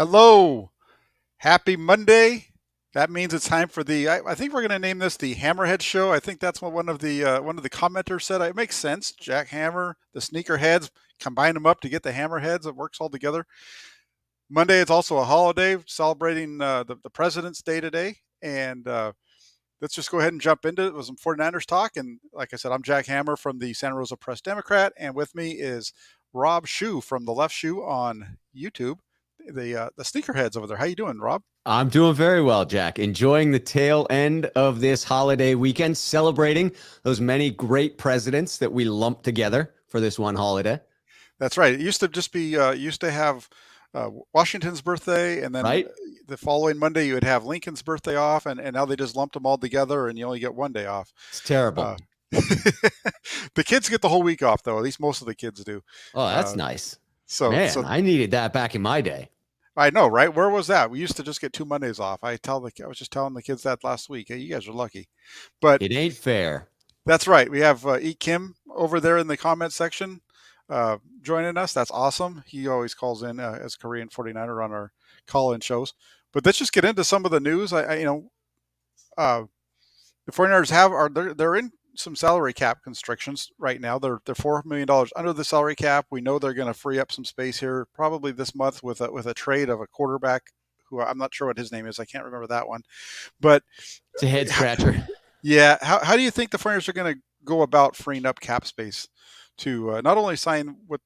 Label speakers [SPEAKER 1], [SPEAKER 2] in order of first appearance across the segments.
[SPEAKER 1] Hello, happy Monday. That means it's time for I think we're going to name this the Hammerhead Show. I think that's what one of the commenters said. It makes sense. Jack Hammer, the sneakerheads, combine them up to get the Hammerheads. It works all together. Monday is also a holiday celebrating the President's Day today. And let's just go ahead and jump into it with some 49ers talk. And like I said, I'm Jack Hammer from the Santa Rosa Press Democrat. And with me is Rob Shoe from the Left Shoe on YouTube, the sneakerheads over there. How you doing, Rob?
[SPEAKER 2] I'm doing very well, Jack. Enjoying the tail end of this holiday weekend, celebrating those many great presidents that we lumped together for this one holiday,
[SPEAKER 1] That's right. It used to just be used to have Washington's birthday, and then
[SPEAKER 2] right?
[SPEAKER 1] the following Monday you would have Lincoln's birthday off, and now they just lumped them all together, and you only get one day off.
[SPEAKER 2] It's terrible.
[SPEAKER 1] Uh, the kids get the whole week off, though. At least most of the kids do.
[SPEAKER 2] Oh, that's
[SPEAKER 1] Uh,
[SPEAKER 2] nice.
[SPEAKER 1] so
[SPEAKER 2] Man, I needed that back in my day.
[SPEAKER 1] I know, right? Where was that? We used to just get 2 Mondays off. I was just telling the kids that last week. Hey, you guys are lucky, but
[SPEAKER 2] It ain't fair.
[SPEAKER 1] that's right. We have E. Kim over there in the comment section joining us. That's awesome. He always calls in as Korean 49er on our call-in shows. But let's just get into some of the news. Uh, the 49ers they're in some salary cap constrictions right now. They're $4 million under the salary cap. We know they're going to free up some space here probably this month with a trade of a quarterback who I'm not sure what his name is. I can't remember that one. But
[SPEAKER 2] It's a head scratcher.
[SPEAKER 1] yeah, how do you think the 49ers are going to go about freeing up cap space to not only sign with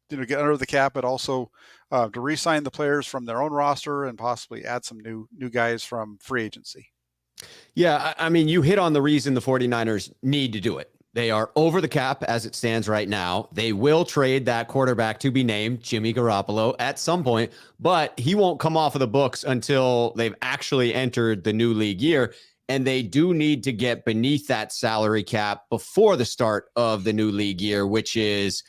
[SPEAKER 1] get under the cap, but also to re-sign the players from their own roster and possibly add some new guys from free agency?
[SPEAKER 2] Yeah, I mean, you hit on the reason the 49ers need to do it. They are over the cap as it stands right now. They will trade that quarterback to be named Jimmy Garoppolo at some point, but he won't come off of the books until they've actually entered the new league year. And they do need to get beneath that salary cap before the start of the new league year, which is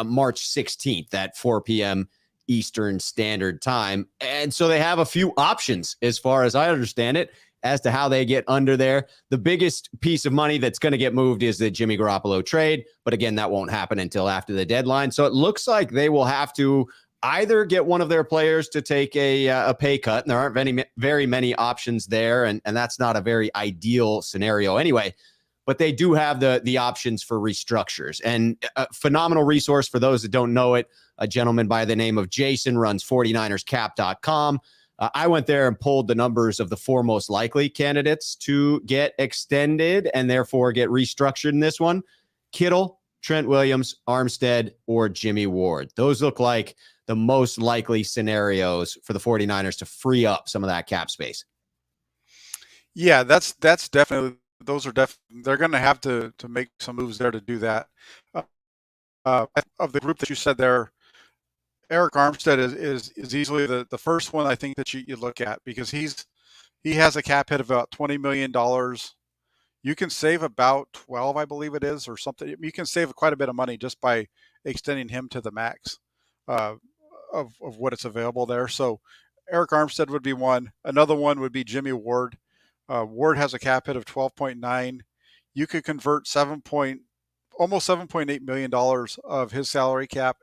[SPEAKER 2] March 16th at 4 p.m. Eastern Standard Time. And so they have a few options, as far as I understand it, as to how they get under there. The biggest piece of money that's going to get moved is the Jimmy Garoppolo trade. But again, that won't happen until after the deadline. So it looks like they will have to either get one of their players to take a pay cut, and there aren't very many options there, and that's not a very ideal scenario anyway. But they do have the options for restructures. And a phenomenal resource for those that don't know it, a gentleman by the name of Jason runs 49erscap.com. I went there and pulled the numbers of the four most likely candidates to get extended and therefore get restructured in this one: Kittle, Trent Williams, Armstead, or Jimmy Ward. Those look like the most likely scenarios for the 49ers to free up some of that cap space.
[SPEAKER 1] Yeah, that's definitely those are definitely they're going to have to make some moves there to do that. Uh, of the group that you said there, Eric Armstead is easily the first one I think that you look at, because he has a cap hit of about $20 million. You can save about 12, I believe it is, or something. You can save quite a bit of money just by extending him to the max uh, of what it's available there. So Eric Armstead would be one. Another one would be Jimmy Ward. Ward has a cap hit of 12.9. You could convert almost $7.8 million of his salary cap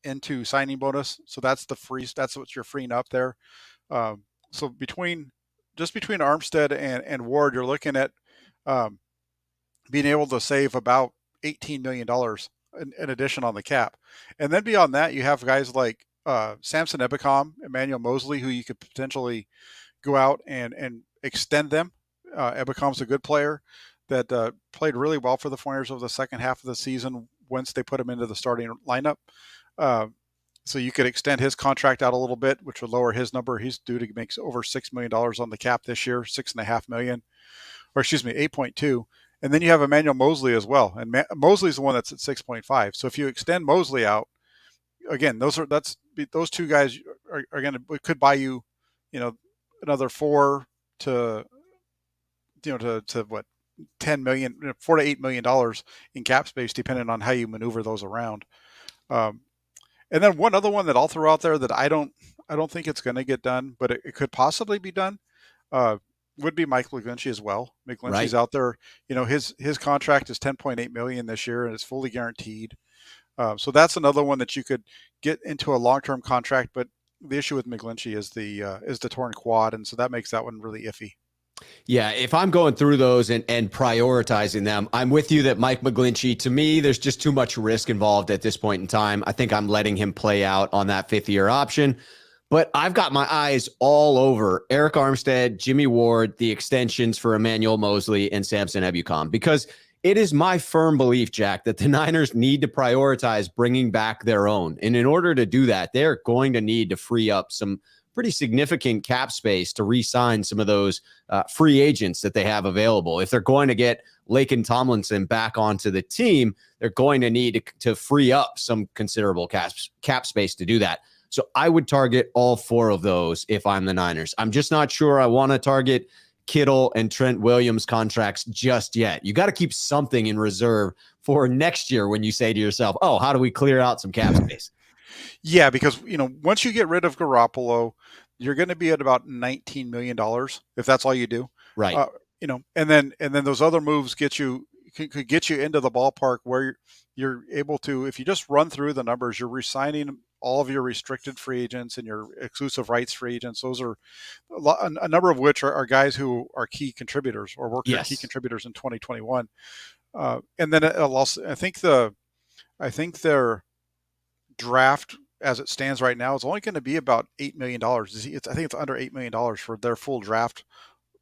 [SPEAKER 1] into signing bonus. So that's what you're freeing up there. So between Armstead and Ward, you're looking at um, being able to save about $18 million in addition on the cap. And then beyond that, you have guys like Samson Ebicom, Emmanuel Mosley, who you could potentially go out and extend them. Ebicom's a good player that played really well for the 49ers over the second half of the season once they put him into the starting lineup. So you could extend his contract out a little bit, which would lower his number. He's due to make over $6 million on the cap this year, $6.5 million, or excuse me, 8.2. And then you have Emmanuel Mosley as well, and Mosley's the one that's at 6.5. So if you extend Mosley out, again, those two guys are going to could buy you, another to what, 10 million, $4 to $8 million in cap space, depending on how you maneuver those around. And then one other one that I'll throw out there that I don't think it's going to get done, but it could possibly be done, would be Mike McGlinchey as well. McGlinchey's
[SPEAKER 2] Right.
[SPEAKER 1] out there. His contract is 10.8 million this year, and it's fully guaranteed. So that's another one that you could get into a long-term contract. But the issue with McGlinchey is the torn quad, and so that makes that one really iffy.
[SPEAKER 2] Yeah, if I'm going through those and prioritizing them, I'm with you that Mike McGlinchey, to me, there's just too much risk involved at this point in time. I think I'm letting him play out on that 5th-year option. But I've got my eyes all over Eric Armstead, Jimmy Ward, the extensions for Emmanuel Mosley and Samson Ebukam, because it is my firm belief, Jack, that the Niners need to prioritize bringing back their own. And in order to do that, they're going to need to free up some pretty significant cap space to re-sign some of those free agents that they have available. If they're going to get Laken Tomlinson back onto the team, they're going to need to free up some considerable cap space to do that. So I would target all 4 of those if I'm the Niners. I'm just not sure I want to target Kittle and Trent Williams contracts just yet. You got to keep something in reserve for next year when you say to yourself, oh, how do we clear out some cap space?
[SPEAKER 1] Yeah, because once you get rid of Garoppolo, you're going to be at about $19 million if that's all you do.
[SPEAKER 2] Right.
[SPEAKER 1] And then those other moves could get you into the ballpark where you're able to, if you just run through the numbers, you're re-signing all of your restricted free agents and your exclusive rights free agents. Those are a number of which are guys who are key contributors or were key contributors in 2021. And then also, I think their draft as it stands right now is only going to be about $8 million. I think it's under $8 million for their full draft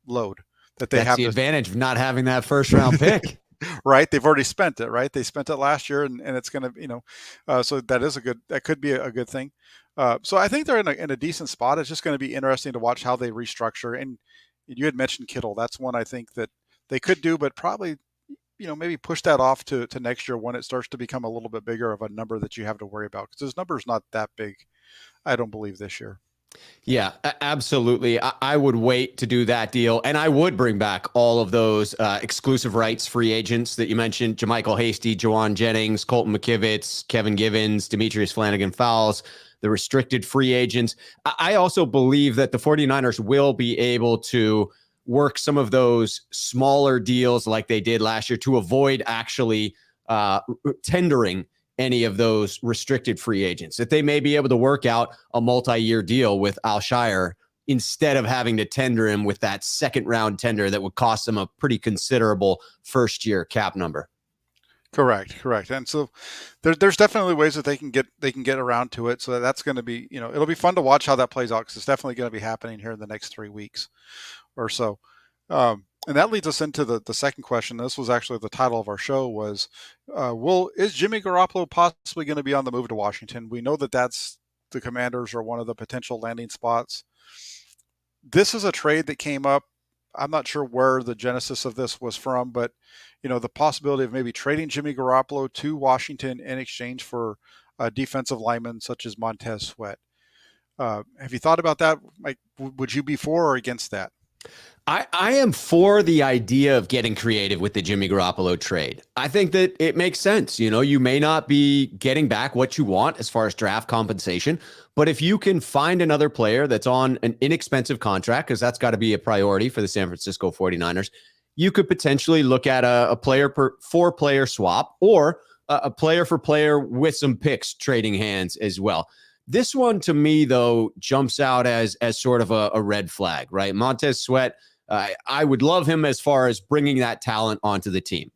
[SPEAKER 1] load that they have.
[SPEAKER 2] That's the advantage of not having that first round pick.
[SPEAKER 1] Right. They've already spent it, right? They spent it last year and it's going to, so that could be a good thing. So I think they're in a decent spot. It's just going to be interesting to watch how they restructure. And you had mentioned Kittle. That's one I think that they could do, but probably, maybe push that off to next year when it starts to become a little bit bigger of a number that you have to worry about. Because this number is not that big, I don't believe, this year.
[SPEAKER 2] Yeah, absolutely. I would wait to do that deal. And I would bring back all of those exclusive rights free agents that you mentioned: JaMychal Hasty, Jawan Jennings, Colton McKivitz, Kevin Givens, Demetrius Flanagan-Fowles, the restricted free agents. I also believe that the 49ers will be able to work some of those smaller deals like they did last year to avoid actually tendering any of those restricted free agents, that they may be able to work out a multi-year deal with Alshire instead of having to tender him with that second round tender that would cost them a pretty considerable first year cap number.
[SPEAKER 1] Correct. And so there's definitely ways that they can get around to it. So that's going to be, it'll be fun to watch how that plays out, because it's definitely going to be happening here in the next 3 weeks or so. And that leads us into the second question. This was actually the title of our show was, is Jimmy Garoppolo possibly going to be on the move to Washington? We know that that's the Commanders are one of the potential landing spots. This is a trade that came up. I'm not sure where the genesis of this was from, but the possibility of maybe trading Jimmy Garoppolo to Washington in exchange for a defensive lineman such as Montez Sweat. Have you thought about that? Like, would you be for or against that?
[SPEAKER 2] I am for the idea of getting creative with the Jimmy Garoppolo trade. I think that it makes sense. You may not be getting back what you want as far as draft compensation, but if you can find another player that's on an inexpensive contract, because that's got to be a priority for the San Francisco 49ers, you could potentially look at a player per 4-player swap, or a player for player with some picks trading hands as well. This one, to me, though, jumps out as sort of a red flag, right? Montez Sweat, I would love him as far as bringing that talent onto the team.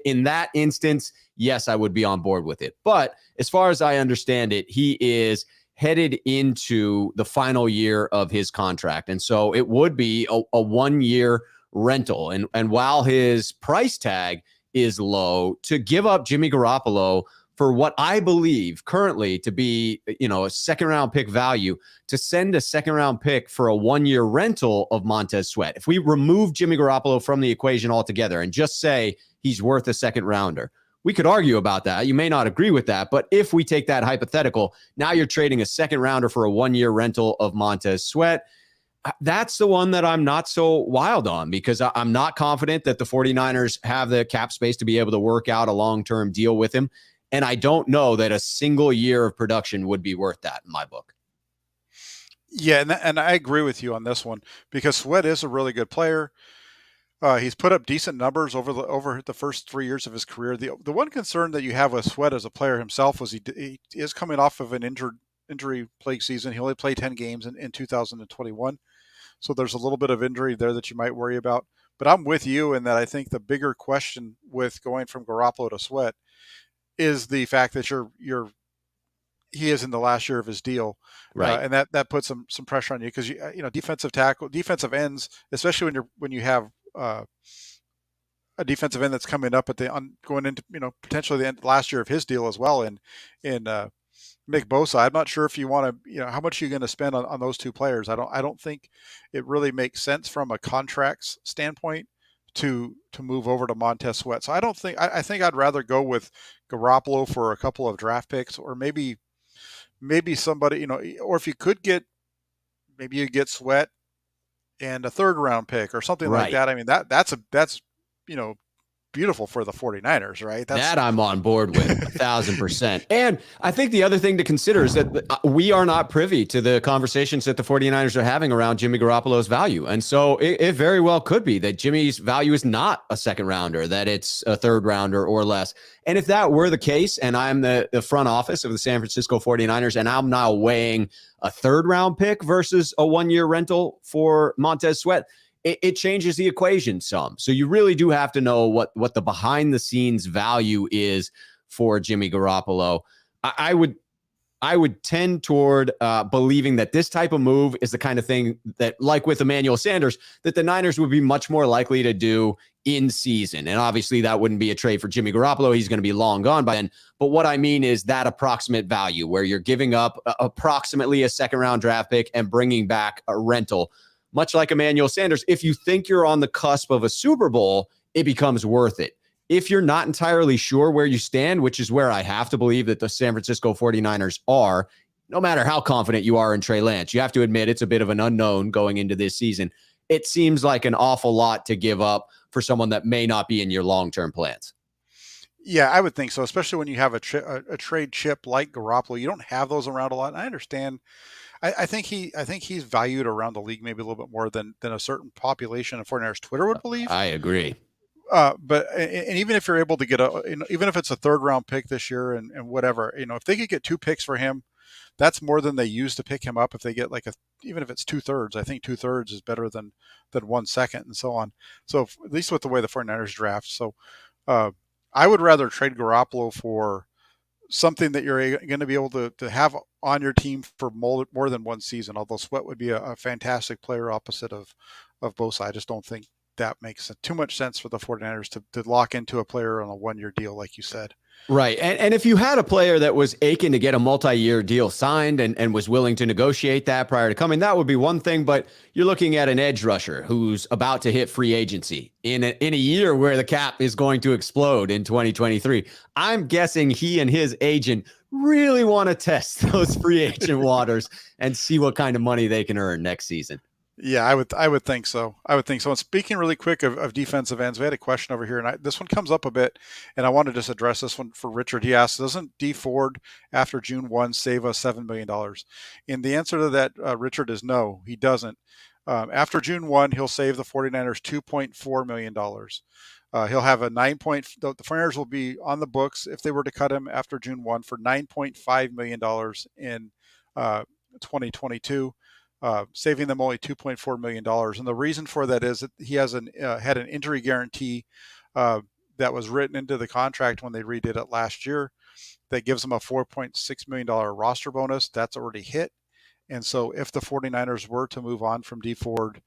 [SPEAKER 2] In that instance, yes, I would be on board with it. But as far as I understand it, he is headed into the final year of his contract. And so it would be a 1-year rental. And while his price tag is low, to give up Jimmy Garoppolo for what I believe currently to be, a second-round pick value, to send a second-round pick for a 1-year rental of Montez Sweat. If we remove Jimmy Garoppolo from the equation altogether and just say he's worth a second-rounder, we could argue about that. You may not agree with that, but if we take that hypothetical, now you're trading a second-rounder for a 1-year rental of Montez Sweat. That's the one that I'm not so wild on, because I'm not confident that the 49ers have the cap space to be able to work out a long-term deal with him. And I don't know that a single year of production would be worth that in my book.
[SPEAKER 1] Yeah, and I agree with you on this one, because Sweat is a really good player. He's put up decent numbers over the first 3 years of his career. The one concern that you have with Sweat as a player himself was he is coming off of an injury plague season. He only played 10 games in 2021. So there's a little bit of injury there that you might worry about. But I'm with you in that I think the bigger question with going from Garoppolo to Sweat is the fact that he is in the last year of his deal,
[SPEAKER 2] Right.
[SPEAKER 1] and that puts some pressure on you because defensive ends, especially when you have a defensive end that's coming up going into potentially the last year of his deal as well in Nick Bosa. I'm not sure if you want to how much you're going to spend on those two players. I don't think it really makes sense from a contracts standpoint to move over to Montez Sweat. So I think I'd rather go with Garoppolo for a couple of draft picks, or maybe somebody, or if you could maybe you get Sweat and a third round pick or something like
[SPEAKER 2] Right.
[SPEAKER 1] that. I mean, that's beautiful for the 49ers, right?
[SPEAKER 2] That I'm on board with 1,000%. And I think the other thing to consider is that we are not privy to the conversations that the 49ers are having around Jimmy Garoppolo's value. And so it very well could be that Jimmy's value is not a second rounder, that it's a third rounder or less. And if that were the case, and I'm the front office of the San Francisco 49ers, and I'm now weighing a third round pick versus a 1-year rental for Montez Sweat, it changes the equation some. So you really do have to know what the behind the scenes value is for Jimmy Garoppolo. I would tend toward believing that this type of move is the kind of thing that, like with Emmanuel Sanders, that the Niners would be much more likely to do in season. And obviously that wouldn't be a trade for Jimmy Garoppolo. He's going to be long gone by then. But what I mean is that approximate value where you're giving up approximately a second round draft pick and bringing back a rental. Much like Emmanuel Sanders, if you think you're on the cusp of a Super Bowl, it becomes worth it. If you're not entirely sure where you stand, which is where I have to believe that the San Francisco 49ers are, no matter how confident you are in Trey Lance, you have to admit it's a bit of an unknown going into this season. It seems like an awful lot to give up for someone that may not be in your long-term plans.
[SPEAKER 1] Yeah, I would think so, especially when you have a trade chip like Garoppolo. You don't have those around a lot. And I understand. I think he's valued around the league maybe a little bit more than a certain population of 49ers Twitter would believe.
[SPEAKER 2] I agree.
[SPEAKER 1] But even if you're able to get even if it's a third round pick this year and whatever, if they could get 2 picks for him, that's more than they use to pick him up. If they get even if it's 2/3, I think 2/3 is better than 1 second and so on. So at least with the way the 49ers draft. So I would rather trade Garoppolo for something that you're going to be able to have on your team for more than one season, although Sweat would be a fantastic player opposite of Bosa. I just don't think that makes too much sense for the 49ers to lock into a player on a 1-year deal, like you said.
[SPEAKER 2] Right. And if you had a player that was aching to get a multi-year deal signed and was willing to negotiate that prior to coming, that would be one thing. But you're looking at an edge rusher who's about to hit free agency in a year where the cap is going to explode in 2023. I'm guessing he and his agent really want to test those free agent waters and see what kind of money they can earn next season.
[SPEAKER 1] Yeah, I would think so. And speaking really quick of defensive ends, we had a question over here, and this one comes up a bit, and I want to just address this one for Richard. He asked, doesn't D Ford after June 1 save us $7 million? And the answer to that, Richard, is no, he doesn't. After June 1, he'll save the 49ers $2.4 million. He'll have the 49ers will be on the books if they were to cut him after June 1 for $9.5 million in 2022. Saving them only $2.4 million. And the reason for that is that he has had an injury guarantee that was written into the contract when they redid it last year that gives him a $4.6 million roster bonus. That's already hit. And so if the 49ers were to move on from D Ford,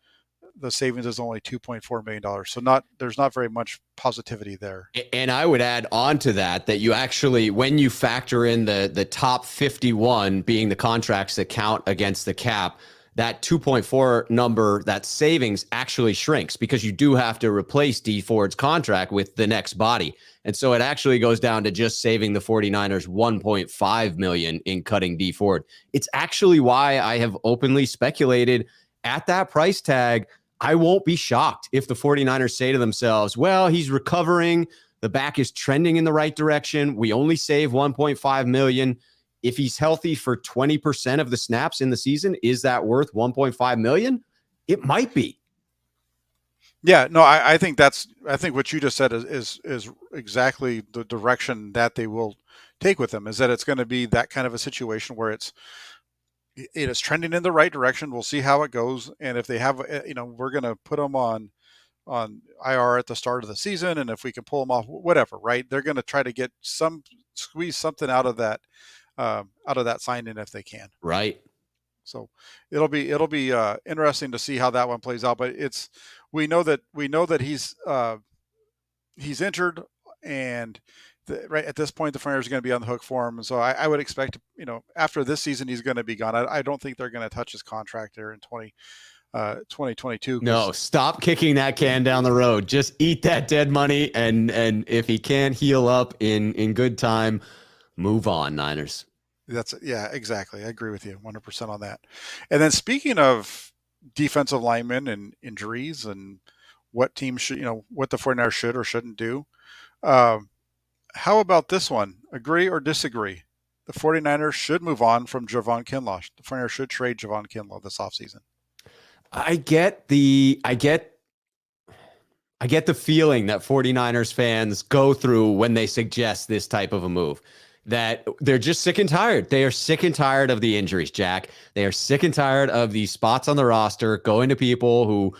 [SPEAKER 1] the savings is only $2.4 million. So there's not very much positivity there.
[SPEAKER 2] And I would add on to that you actually, when you factor in the top 51 being the contracts that count against the cap, that 2.4 number, that savings actually shrinks because you do have to replace D Ford's contract with the next body. And so it actually goes down to just saving the 49ers $1.5 million in cutting D Ford. It's actually why I have openly speculated at that price tag. I won't be shocked if the 49ers say to themselves, well, he's recovering. The back is trending in the right direction. We only save $1.5 million. If he's healthy for 20% of the snaps in the season, is that worth $1.5 million? It might be.
[SPEAKER 1] Yeah, no, I think what you just said is exactly the direction that they will take with him, is that it's going to be that kind of a situation where it's it is trending in the right direction. We'll see how it goes, and if they have, we're going to put them on IR at the start of the season, and if we can pull them off, whatever, right? They're going to try to get squeeze something out of that signing if they can.
[SPEAKER 2] Right.
[SPEAKER 1] So it'll be interesting to see how that one plays out. But we know that he's injured, and right at this point the Flyers are going to be on the hook for him. And so I would expect, after this season he's going to be gone. I don't think they're going to touch his contract there in 2022.
[SPEAKER 2] No, stop kicking that can down the road. Just eat that dead money, and if he can't heal up in good time, move on, Niners.
[SPEAKER 1] Yeah, exactly. I agree with you 100% on that. And then speaking of defensive linemen and injuries and what teams should, what the 49ers should or shouldn't do. How about this one? Agree or disagree? The 49ers should move on from Javon Kinlaw. The 49ers should trade Javon Kinlaw this offseason.
[SPEAKER 2] I get the feeling that 49ers fans go through when they suggest this type of a move, that they're just sick and tired. They are sick and tired of the injuries, Jack. They are sick and tired of these spots on the roster going to people who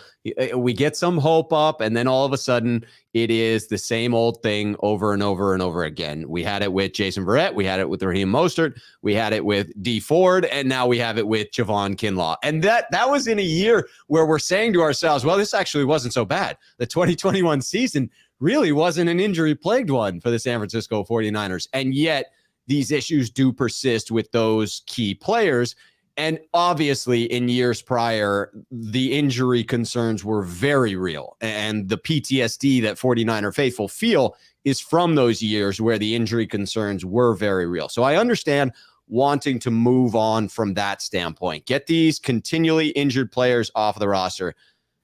[SPEAKER 2] we get some hope up, and then all of a sudden it is the same old thing over and over and over again. We had it with Jason Verrett. We had it with Raheem Mostert. We had it with D Ford, and now we have it with Javon Kinlaw. And that was in a year where we're saying to ourselves, well, this actually wasn't so bad. The 2021 season really wasn't an injury-plagued one for the San Francisco 49ers. And yet these issues do persist with those key players. And obviously, in years prior, the injury concerns were very real. And the PTSD that 49er faithful feel is from those years where the injury concerns were very real. So I understand wanting to move on from that standpoint, get these continually injured players off the roster.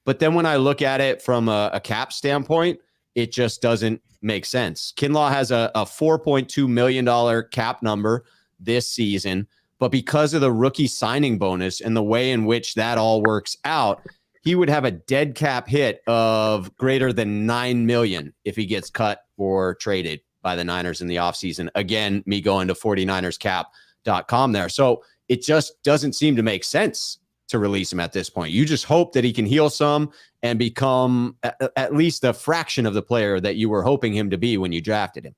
[SPEAKER 2] But then when I look at it from a cap standpoint, it just doesn't make sense. Kinlaw has a $4.2 million cap number this season, but because of the rookie signing bonus and the way in which that all works out, he would have a dead cap hit of greater than $9 million if he gets cut or traded by the Niners in the offseason. Again, me going to 49erscap.com there. So it just doesn't seem to make sense to release him at this point. You just hope that he can heal some and become at least a fraction of the player that you were hoping him to be when you drafted him.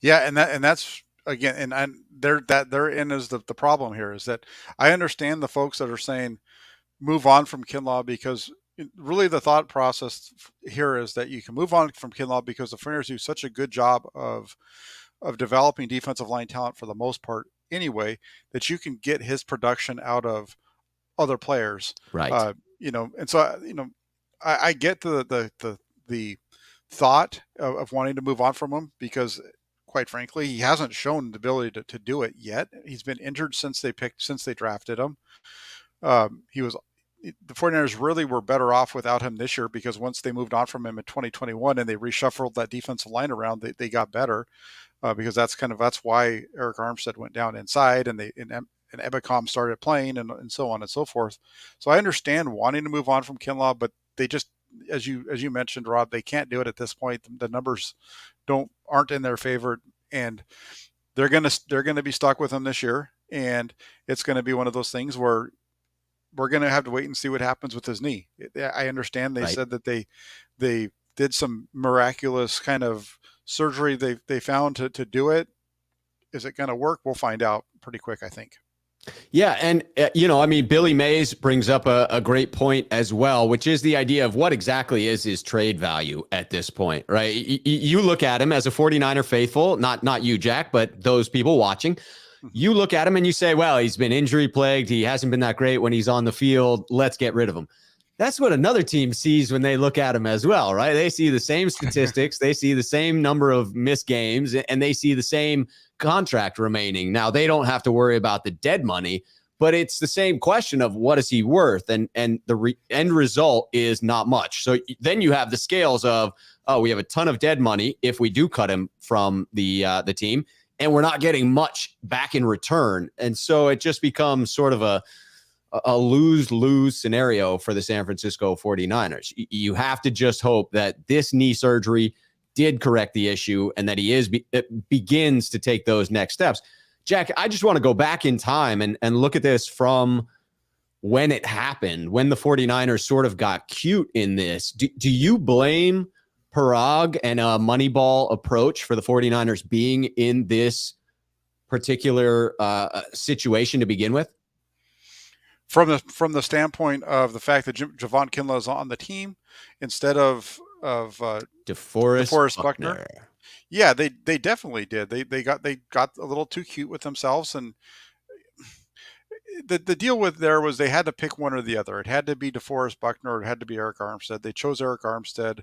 [SPEAKER 1] Yeah, and that's again, and therein is the problem here, is that I understand the folks that are saying move on from Kinlaw, because really the thought process here is that you can move on from Kinlaw because the 49ers do such a good job of developing defensive line talent for the most part anyway, that you can get his production out of other players,
[SPEAKER 2] right?
[SPEAKER 1] And so I get the thought of wanting to move on from him, because quite frankly he hasn't shown the ability to do it yet. He's been injured since they drafted him. The 49ers really were better off without him this year, because once they moved on from him in 2021 and they reshuffled that defensive line around, they got better, because that's why Eric Armstead went down inside, and Ebicom started playing, and so on and so forth. So I understand wanting to move on from Kinlaw, but they just, as you mentioned, Rob, they can't do it at this point. The numbers aren't in their favor, and they're gonna be stuck with him this year. And it's going to be one of those things where we're going to have to wait and see what happens with his knee. I understand they said that they did some miraculous kind of surgery they found to do it. Is it going to work? We'll find out pretty quick, I think.
[SPEAKER 2] Yeah. And, Billy Mays brings up a great point as well, which is the idea of what exactly is his trade value at this point, right? You look at him as a 49er faithful, not you, Jack, but those people watching. You look at him and you say, well, he's been injury plagued. He hasn't been that great when he's on the field. Let's get rid of him. That's what another team sees when they look at him as well, right? They see the same statistics. They see the same number of missed games, and they see the same contract remaining. Now, they don't have to worry about the dead money, but it's the same question of what is he worth? And the end result is not much. So then you have the scales of, we have a ton of dead money if we do cut him from the team, and we're not getting much back in return. And so it just becomes sort of a lose-lose scenario for the San Francisco 49ers. You have to just hope that this knee surgery did correct the issue and that he begins to take those next steps. Jack, I just want to go back in time and look at this from when it happened, when the 49ers sort of got cute in this. Do you blame Parag and a Moneyball approach for the 49ers being in this particular situation to begin with?
[SPEAKER 1] From the standpoint of the fact that Javon Kinlaw is on the team instead of
[SPEAKER 2] DeForest
[SPEAKER 1] Buckner.
[SPEAKER 2] Buckner.
[SPEAKER 1] Yeah, they definitely did. They got a little too cute with themselves, and the deal with there was they had to pick one or the other. It had to be DeForest Buckner, or it had to be Eric Armstead. They chose Eric Armstead.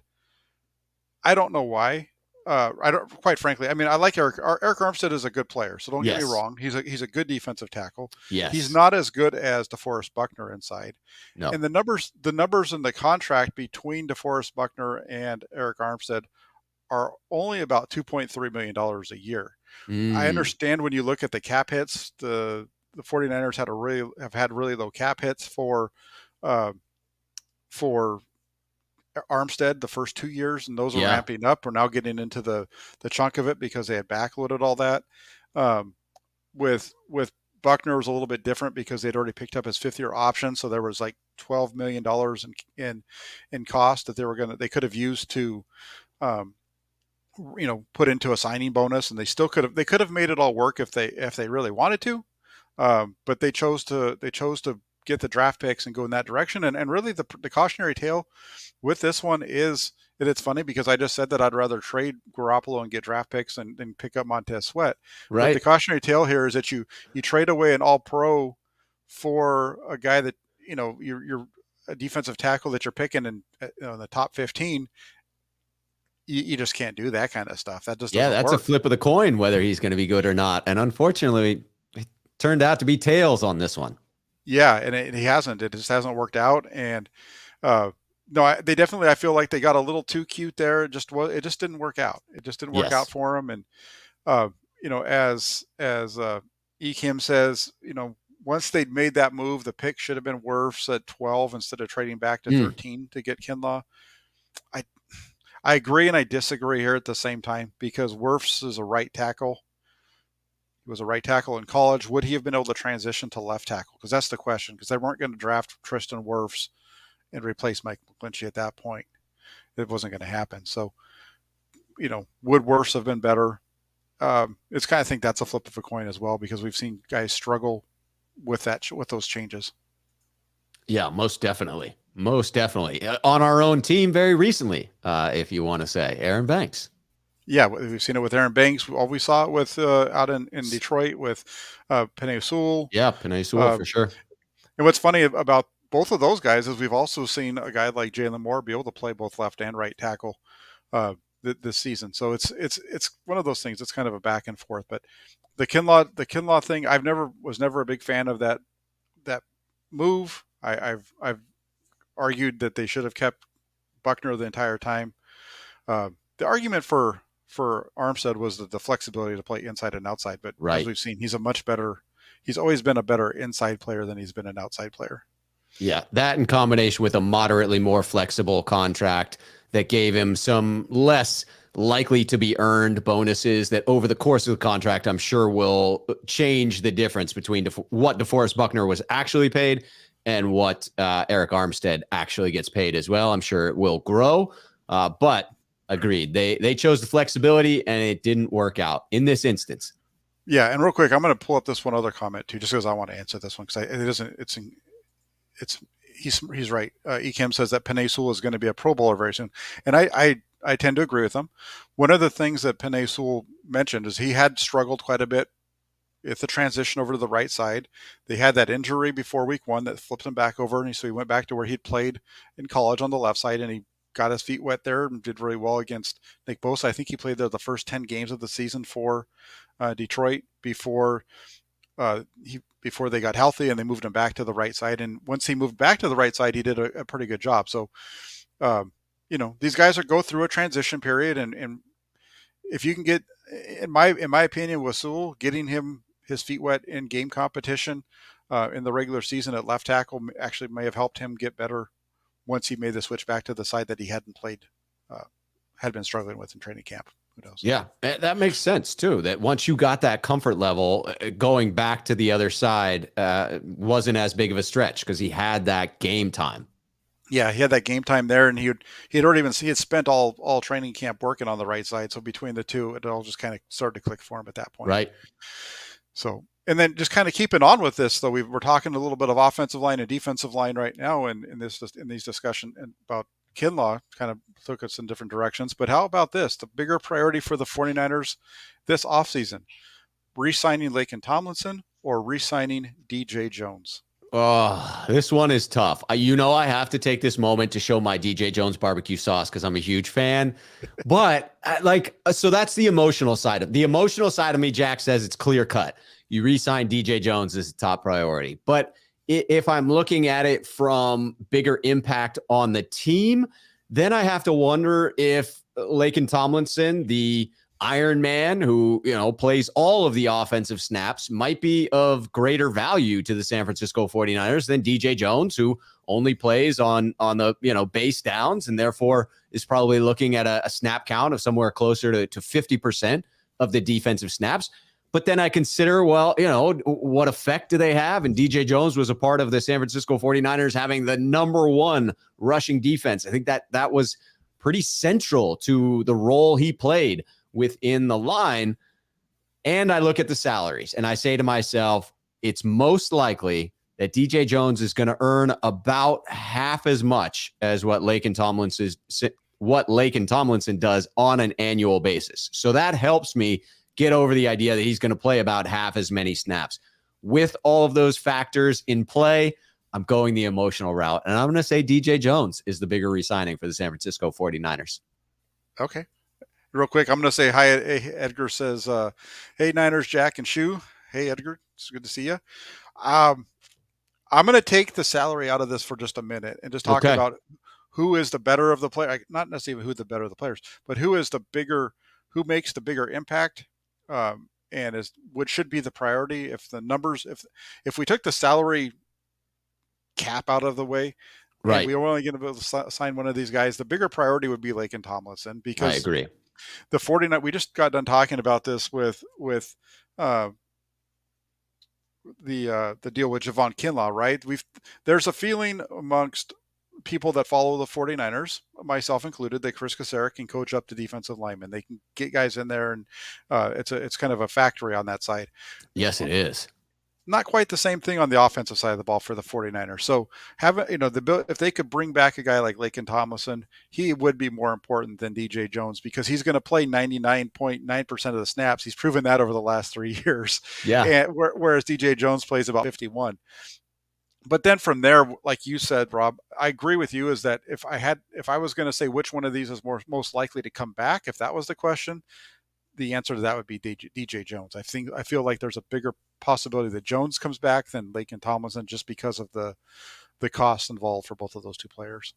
[SPEAKER 1] I don't know why. I don't. Quite frankly, I mean, I like Eric. Eric Armstead is a good player, so don't get me wrong. He's a good defensive tackle.
[SPEAKER 2] Yes.
[SPEAKER 1] He's not as good as DeForest Buckner inside.
[SPEAKER 2] No.
[SPEAKER 1] And the numbers in the contract between DeForest Buckner and Eric Armstead are only about $2.3 million a year. I understand when you look at the cap hits, the 49ers have had really low cap hits for Armstead the first 2 years, and those are ramping up. We're now getting into the chunk of it because they had backloaded all that. With Buckner was a little bit different because they'd already picked up his 5th-year option, so there was like $12 million in cost that they could have used to put into a signing bonus, and they could have made it all work if they really wanted to. But they chose to get the draft picks and go in that direction. And really the cautionary tale with this one is that it's funny because I just said that I'd rather trade Garoppolo and get draft picks and pick up Montez Sweat.
[SPEAKER 2] Right.
[SPEAKER 1] But the cautionary tale here is that you trade away an all-pro for a guy that, you're a defensive tackle that you're picking in the top 15. You just can't do that kind of stuff. That just doesn't
[SPEAKER 2] that's
[SPEAKER 1] work.
[SPEAKER 2] A flip of the coin whether he's going to be good or not. And unfortunately, it turned out to be tails on this one.
[SPEAKER 1] Yeah, and he hasn't. It just hasn't worked out. And no, they definitely. I feel like they got a little too cute there. It just didn't work out. It just didn't work out for him. And as Ekim says, once they'd made that move, the pick should have been Wirfs at 12 instead of trading back to 13 to get Kinlaw. I agree and I disagree here at the same time because Wirfs is a right tackle. He was a right tackle in college. Would he have been able to transition to left tackle? Because that's the question. Because they weren't going to draft Tristan Wirfs and replace Mike McGlinchey at that point. It wasn't going to happen. So, would Wirfs have been better? It's kind of think that's a flip of a coin as well because we've seen guys struggle with those changes.
[SPEAKER 2] Yeah, most definitely. Most definitely. On our own team very recently, if you want to say. Aaron Banks.
[SPEAKER 1] Yeah, we've seen it with Aaron Banks. We saw it with out in Detroit with Penei Sewell.
[SPEAKER 2] Yeah, Penei Sewell for sure.
[SPEAKER 1] And what's funny about both of those guys is we've also seen a guy like Jalen Moore be able to play both left and right tackle this season. So it's one of those things. It's kind of a back and forth. But the Kinlaw thing, was never a big fan of that move. I've argued that they should have kept Buckner the entire time. The argument for Armstead was the flexibility to play inside and outside, but as we've seen, he's always been a better inside player than he's been an outside player.
[SPEAKER 2] Yeah, that in combination with a moderately more flexible contract that gave him some less likely to be earned bonuses that over the course of the contract, I'm sure will change the difference between what DeForest Buckner was actually paid and what Eric Armstead actually gets paid as well. I'm sure it will grow, but agreed. They chose the flexibility and it didn't work out in this instance.
[SPEAKER 1] Yeah, and real quick, I'm going to pull up this one other comment too, just because I want to answer this one because he's right. Ekim says that Penei Sewell is going to be a Pro Bowler very soon, and I tend to agree with him. One of the things that Penei Sewell mentioned is he had struggled quite a bit with the transition over to the right side. They had that injury before week 1 that flipped him back over, and so he went back to where he'd played in college on the left side, and he got his feet wet there and did really well against Nick Bosa. I think he played there the first 10 games of the season for Detroit before they got healthy and they moved him back to the right side. And once he moved back to the right side, he did a pretty good job. So, these guys go through a transition period, and if you can get, in my opinion, with Sewell, getting him his feet wet in game competition in the regular season at left tackle actually may have helped him get better once he made the switch back to the side that he had been struggling with in training camp. Who knows?
[SPEAKER 2] Yeah, that makes sense too. That once you got that comfort level, going back to the other side wasn't as big of a stretch because he had that game time.
[SPEAKER 1] Yeah, he had that game time there, and he had already been he had spent all training camp working on the right side. So between the two, it all just kind of started to click for him at that point.
[SPEAKER 2] Right.
[SPEAKER 1] So, and then just kind of keeping on with this, though, we're talking a little bit of offensive line and defensive line right now, and in these discussion about Kinlaw kind of took us in different directions. But how about this? The bigger priority for the 49ers this offseason, re-signing Laken Tomlinson or re-signing DJ Jones?
[SPEAKER 2] Oh, this one is tough. I have to take this moment to show my DJ Jones barbecue sauce because I'm a huge fan. But so that's the emotional side of me. Jack says it's clear cut. You re-sign DJ Jones as a top priority. But if I'm looking at it from bigger impact on the team, then I have to wonder if Laken Tomlinson, the Iron Man, who plays all of the offensive snaps, might be of greater value to the San Francisco 49ers than DJ Jones, who only plays on the base downs and therefore is probably looking at a snap count of somewhere closer to 50% of the defensive snaps. But then I consider, what effect do they have? And DJ Jones was a part of the San Francisco 49ers having the number one rushing defense. I think that was pretty central to the role he played within the line. And I look at the salaries and I say to myself, it's most likely that DJ Jones is going to earn about half as much as what Laken Tomlinson does on an annual basis. So that helps me get over the idea that he's going to play about half as many snaps. With all of those factors in play, I'm going the emotional route, and I'm going to say DJ Jones is the bigger re-signing for the San Francisco 49ers.
[SPEAKER 1] Okay. Real quick, I'm going to say hi. Edgar says, hey, Niners, Jack and Shu. Hey, Edgar. It's good to see you. I'm going to take the salary out of this for just a minute and just talk about who is the better of the player. Not necessarily who the better of the players, but who makes the bigger impact, and what should be the priority. If the numbers, if we took the salary cap out of the way,
[SPEAKER 2] right,
[SPEAKER 1] and we were only going to be able to sign one of these guys, the bigger priority would be Laken Tomlinson, because
[SPEAKER 2] I agree.
[SPEAKER 1] The 49, we just got done talking about this with the deal with Javon Kinlaw, right? There's a feeling amongst people that follow the 49ers, myself included, that Chris Kaserik can coach up to defensive linemen. They can get guys in there, and it's kind of a factory on that side.
[SPEAKER 2] Yes, it is.
[SPEAKER 1] Not quite the same thing on the offensive side of the ball for the 49ers. So if they could bring back a guy like Laken Tomlinson, he would be more important than DJ Jones, because he's going to play 99.9% of the snaps. He's proven that over the last 3 years.
[SPEAKER 2] Yeah.
[SPEAKER 1] And whereas DJ Jones plays about 51. But then from there, like you said, Rob, I agree with you, is that if I was going to say which one of these is most likely to come back, if that was the question, the answer to that would be DJ Jones. I feel like there's a bigger possibility that Jones comes back than Laken Tomlinson, just because of the cost involved for both of those two players.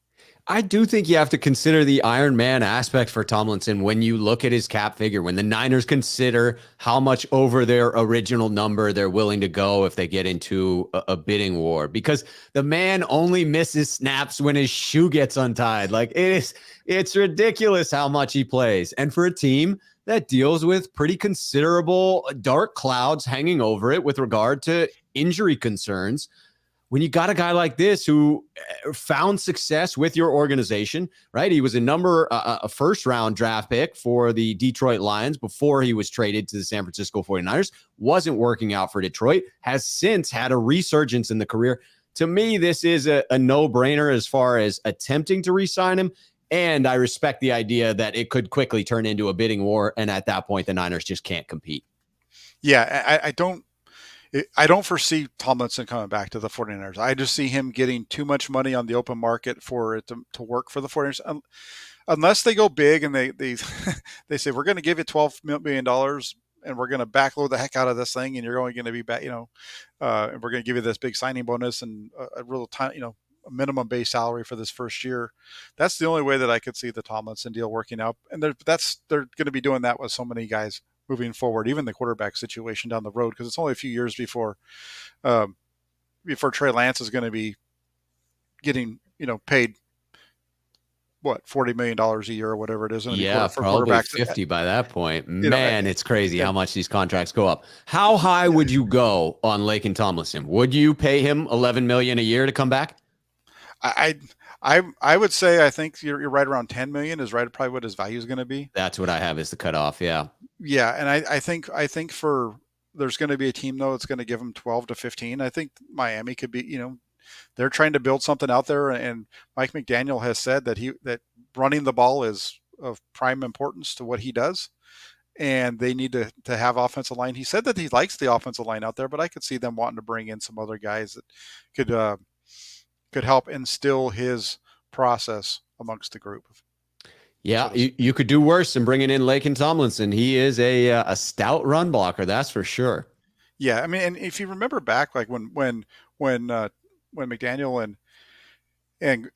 [SPEAKER 2] I do think you have to consider the Iron Man aspect for Tomlinson when you look at his cap figure, when the Niners consider how much over their original number they're willing to go if they get into a bidding war, because the man only misses snaps when his shoe gets untied. Like, it's ridiculous how much he plays. And for a team that deals with pretty considerable dark clouds hanging over it with regard to injury concerns, when you got a guy like this who found success with your organization, right? He was a first-round draft pick for the Detroit Lions before he was traded to the San Francisco 49ers, wasn't working out for Detroit, has since had a resurgence in the career. To me, this is a no-brainer as far as attempting to re-sign him. And I respect the idea that it could quickly turn into a bidding war, and at that point, the Niners just can't compete.
[SPEAKER 1] Yeah, I don't foresee Tomlinson coming back to the 49ers. I just see him getting too much money on the open market for it to work for the 49ers. Unless they go big and they they say, we're going to give you $12 million and we're going to backload the heck out of this thing, and you're only going to be back, and we're going to give you this big signing bonus and a real time, a minimum base salary for this first year. That's the only way that I could see the Tomlinson deal working out. And they're going to be doing that with so many guys moving forward, even the quarterback situation down the road, because it's only a few years before Trey Lance is going to be getting, paid what, $40 million a year or whatever it is in
[SPEAKER 2] Yeah,
[SPEAKER 1] for
[SPEAKER 2] probably
[SPEAKER 1] quarterbacks.
[SPEAKER 2] 50 by that point.
[SPEAKER 1] You know,
[SPEAKER 2] Man, it's crazy how
[SPEAKER 1] and
[SPEAKER 2] much these contracts go up. How high would you go on Laken Tomlinson? Would you pay him 11 million a year to come back?
[SPEAKER 1] I I would say I think you're right around 10 million is right probably what his value is going to be.
[SPEAKER 2] That's what I have as the cutoff. Yeah.
[SPEAKER 1] Yeah, and I think for there's going to be a team though that's going to give him 12 to 15. I think Miami could be, they're trying to build something out there, and Mike McDaniel has said that running the ball is of prime importance to what he does, and they need to have offensive line. He said that he likes the offensive line out there, but I could see them wanting to bring in some other guys that could help instill his process amongst the group.
[SPEAKER 2] Yeah,
[SPEAKER 1] So
[SPEAKER 2] you could do worse than bringing in Laken Tomlinson. He is a stout run blocker, that's for sure.
[SPEAKER 1] yeah, I mean, and if you remember back, like when McDaniel and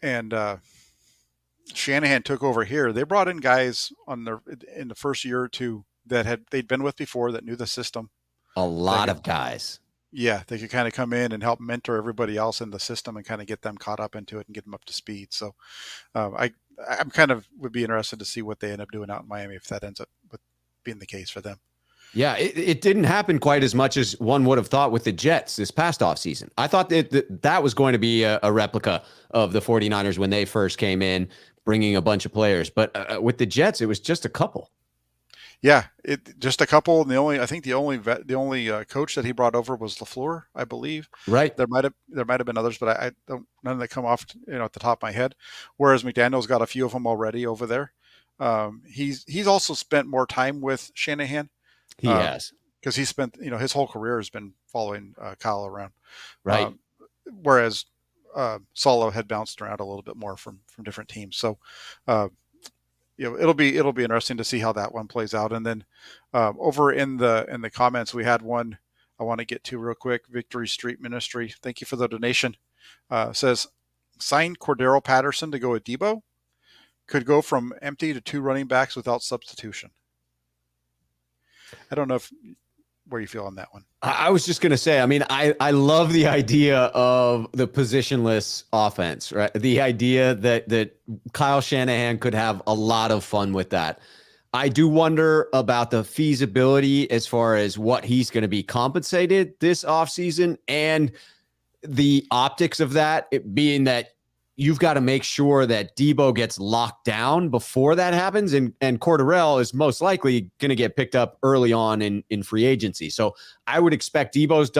[SPEAKER 1] Shanahan took over here, they brought in guys in the first year or two that they'd been with before, that knew the system.
[SPEAKER 2] A
[SPEAKER 1] That
[SPEAKER 2] lot
[SPEAKER 1] could,
[SPEAKER 2] of guys.
[SPEAKER 1] yeah, they could kind of come in and help mentor everybody else in the system and kind of get them caught up into it and get them up to speed. So I'm kind of would be interested to see what they end up doing out in Miami if that ends up with being the case for them.
[SPEAKER 2] Yeah, it didn't happen quite as much as one would have thought with the Jets this past offseason. I thought that was going to be a replica of the 49ers when they first came in, bringing a bunch of players. But with the Jets, it was just a couple.
[SPEAKER 1] Yeah, it just a couple, and the only coach that he brought over was LaFleur, I believe.
[SPEAKER 2] Right.
[SPEAKER 1] There might have been others, but I don't none that come off at the top of my head. Whereas McDaniel's got a few of them already over there. He's also spent more time with Shanahan.
[SPEAKER 2] He has.
[SPEAKER 1] Because he spent his whole career has been following Kyle around.
[SPEAKER 2] Right.
[SPEAKER 1] Whereas Solo had bounced around a little bit more from different teams. So it'll be interesting to see how that one plays out. And then over in the comments, we had one I want to get to real quick. Victory Street Ministry, thank you for the donation. Says sign Cordero Patterson to go with Debo. Could go from empty to 2 running backs without substitution. I don't know where you feel on that one.
[SPEAKER 2] I was just going to say, I mean, I love the idea of the positionless offense, right? The idea that Kyle Shanahan could have a lot of fun with that. I do wonder about the feasibility as far as what he's going to be compensated this offseason and the optics of that, it being that you've got to make sure that Debo gets locked down before that happens. And Cordarrelle is most likely going to get picked up early on in free agency. So I would expect Debo's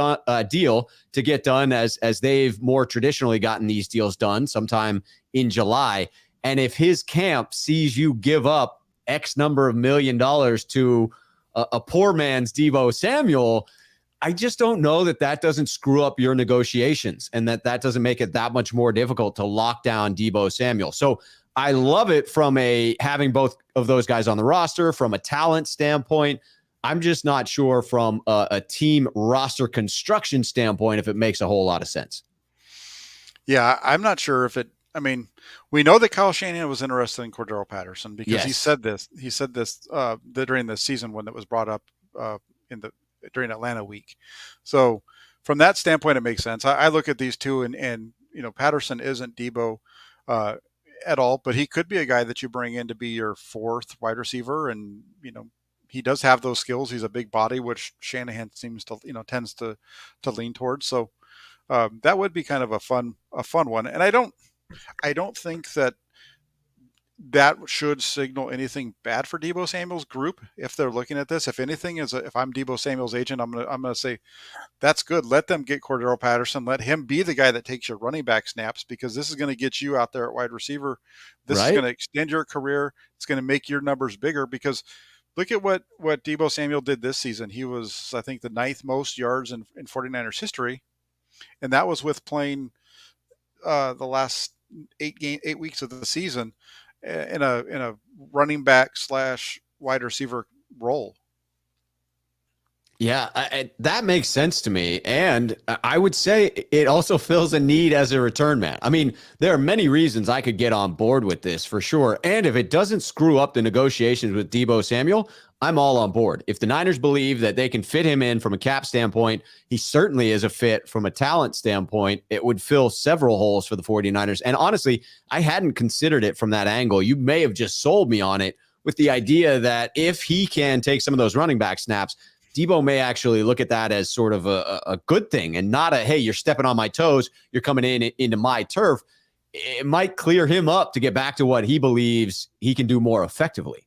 [SPEAKER 2] deal to get done as they've more traditionally gotten these deals done sometime in July. And if his camp sees you give up X number of $1 million to a poor man's Debo Samuel, I just don't know that doesn't screw up your negotiations and that doesn't make it that much more difficult to lock down Debo Samuel. So I love it from having both of those guys on the roster from a talent standpoint. I'm just not sure from a team roster construction standpoint if it makes a whole lot of sense.
[SPEAKER 1] Yeah, I'm not sure if it. I mean, we know that Kyle Shanahan was interested in Cordero Patterson because he said this. He said this during the season when it was brought up during Atlanta week. So from that standpoint, it makes sense. I look at these two and Patterson isn't Debo at all, but he could be a guy that you bring in to be your 4th wide receiver. And, he does have those skills. He's a big body, which Shanahan seems to, tends to lean towards. So that would be kind of a fun one. And I don't think that should signal anything bad for Debo Samuel's group if they're looking at this. If anything, if I'm Debo Samuel's agent, I'm gonna say that's good. Let them get Cordero Patterson. Let him be the guy that takes your running back snaps because this is going to get you out there at wide receiver. This is going to extend your career. It's going to make your numbers bigger because look at what Debo Samuel did this season. He was, I think, the 9th most yards in 49ers history, and that was with playing the last 8 weeks of the season in a running back / wide receiver role.
[SPEAKER 2] Yeah, that makes sense to me. And I would say it also fills a need as a return man. I mean, there are many reasons I could get on board with this for sure. And if it doesn't screw up the negotiations with Debo Samuel, I'm all on board. If the Niners believe that they can fit him in from a cap standpoint, he certainly is a fit from a talent standpoint. It would fill several holes for the 49ers. And honestly, I hadn't considered it from that angle. You may have just sold me on it with the idea that if he can take some of those running back snaps, Debo may actually look at that as sort of a good thing and not a, hey, you're stepping on my toes, you're coming into my turf. It might clear him up to get back to what he believes he can do more effectively.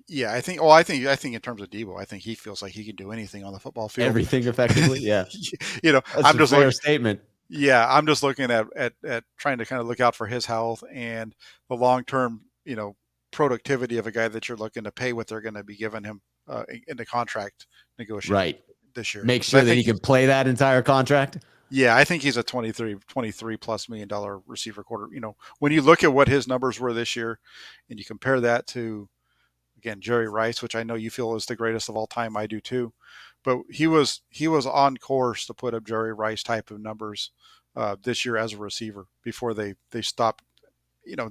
[SPEAKER 1] Yeah, I think in terms of Debo, I think he feels like he can do anything on the football field.
[SPEAKER 2] Everything effectively, yeah.
[SPEAKER 1] That's
[SPEAKER 2] I'm just a fair statement.
[SPEAKER 1] Yeah, I'm just looking at trying to kind of look out for his health and the long-term, productivity of a guy that you're looking to pay what they're going to be giving him in the contract negotiation this year.
[SPEAKER 2] Make sure that he can play that entire contract.
[SPEAKER 1] Yeah, I think he's a 23 plus $1 million receiver quarter. When you look at what his numbers were this year and you compare that to, again, Jerry Rice, which I know you feel is the greatest of all time. I do too. But he was on course to put up Jerry Rice type of numbers this year as a receiver before they stopped,